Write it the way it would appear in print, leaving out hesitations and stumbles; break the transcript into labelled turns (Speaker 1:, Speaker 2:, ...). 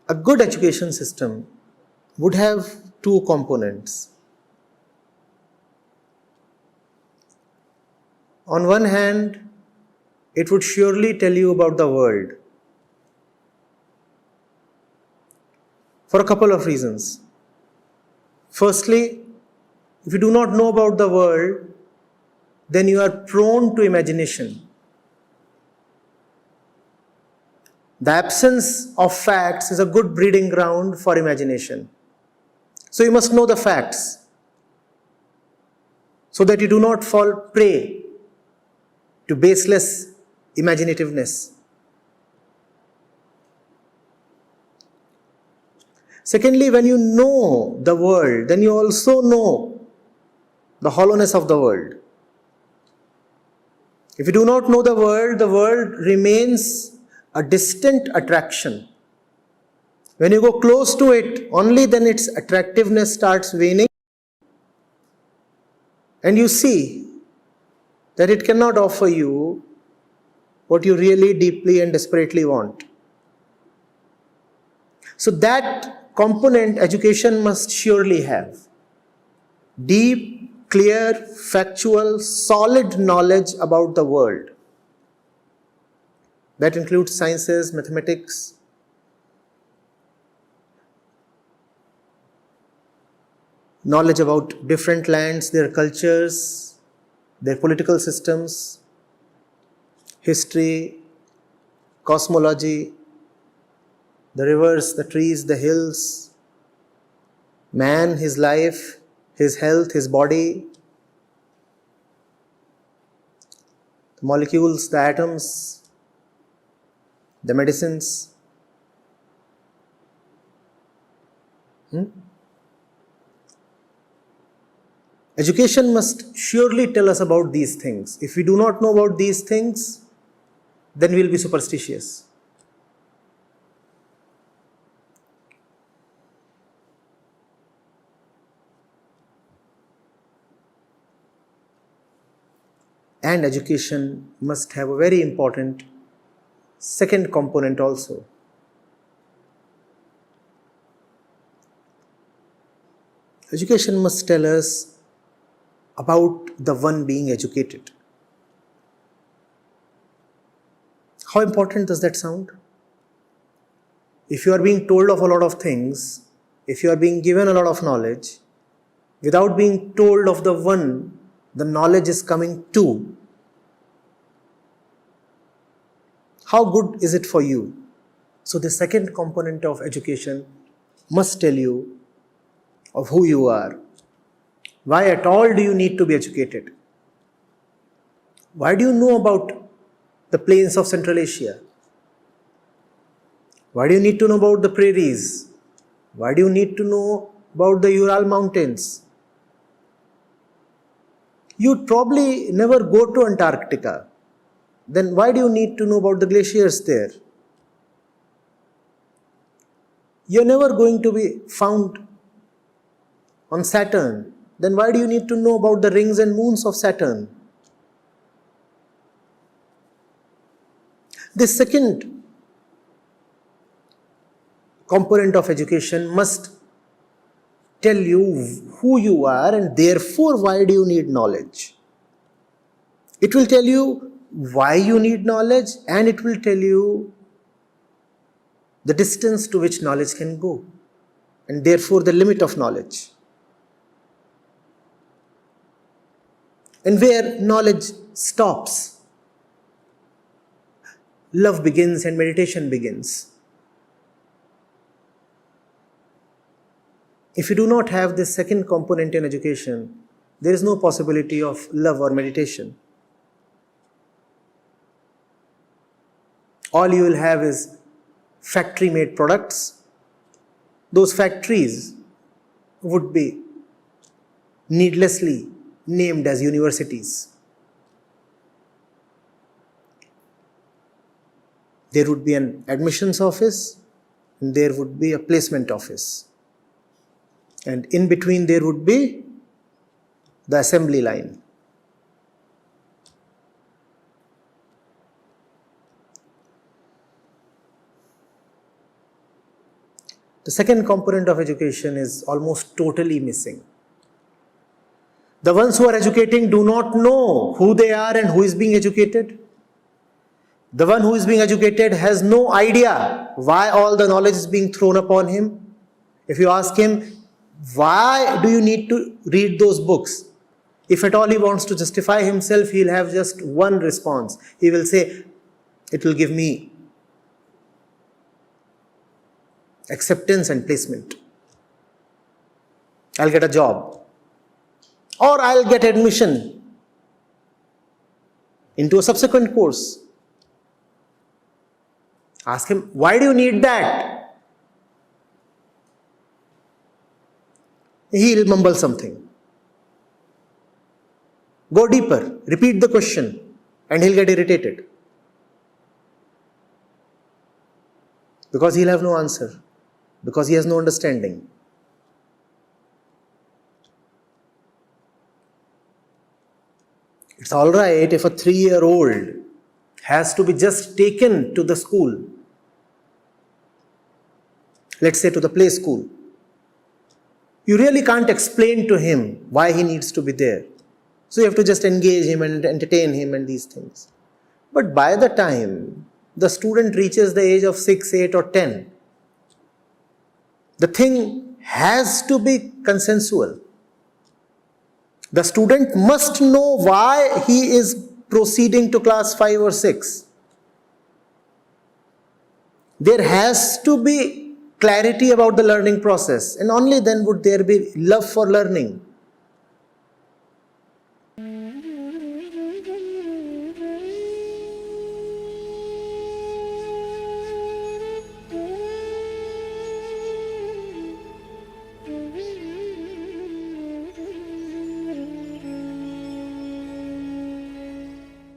Speaker 1: a good education system would have two components. On one hand, it would surely tell you about the world for a couple of reasons. Firstly, if you do not know about the world, then you are prone to imagination. The absence of facts is a good breeding ground for imagination. So you must know the facts so that you do not fall prey to baseless imaginativeness. Secondly, when you know the world, then you also know the hollowness of the world. If you do not know the world remains a distant attraction. When you go close to it, only then its attractiveness starts waning, and you see that it cannot offer you what you really deeply and desperately want. So that component education must surely have. Deep, clear, factual, solid knowledge about the world. That includes sciences, mathematics, knowledge about different lands, their cultures, their political systems, history, cosmology, the rivers, the trees, the hills, man, his life, his health, his body, the molecules, the atoms, the medicines. Education must surely tell us about these things. If we do not know about these things, then we will be superstitious. And education must have a very important second component also. Education must tell us about the one being educated. How important does that sound? If you are being told of a lot of things, if you are being given a lot of knowledge, without being told of the one the knowledge is coming to, how good is it for you? So the second component of education must tell you of who you are. Why at all do you need to be educated? Why do you know about the plains of Central Asia? Why do you need to know about the prairies? Why do you need to know about the Ural Mountains? You'd probably never go to Antarctica. Then why do you need to know about the glaciers there? You're never going to be found on Saturn. Then why do you need to know about the rings and moons of Saturn? The second component of education must tell you who you are, and therefore why do you need knowledge. It will tell you why you need knowledge, and it will tell you the distance to which knowledge can go, and therefore the limit of knowledge. And where knowledge stops, love begins and meditation begins. If you do not have this second component in education, there is no possibility of love or meditation. All you will have is factory-made products. Those factories would be needlessly named as universities. There would be an admissions office, and there would be a placement office. And in between there would be the assembly line. The second component of education is almost totally missing. The ones who are educating do not know who they are and who is being educated. The one who is being educated has no idea why all the knowledge is being thrown upon him. If you ask him, why do you need to read those books? If at all he wants to justify himself, he'll have just one response. He will say, it will give me acceptance and placement. I'll get a job. Or I'll get admission into a subsequent course. Ask him, why do you need that? He'll mumble something. Go deeper, repeat the question, and he'll get irritated. Because he'll have no answer. Because he has no understanding. It's all right if a 3-year-old has to be just taken to the school. Let's say to the play school. You really can't explain to him why he needs to be there. So you have to just engage him and entertain him and these things. But by the time the student reaches the age of 6, 8 or 10, the thing has to be consensual. The student must know why he is proceeding to class 5 or 6. There has to be clarity about the learning process, and only then would there be love for learning.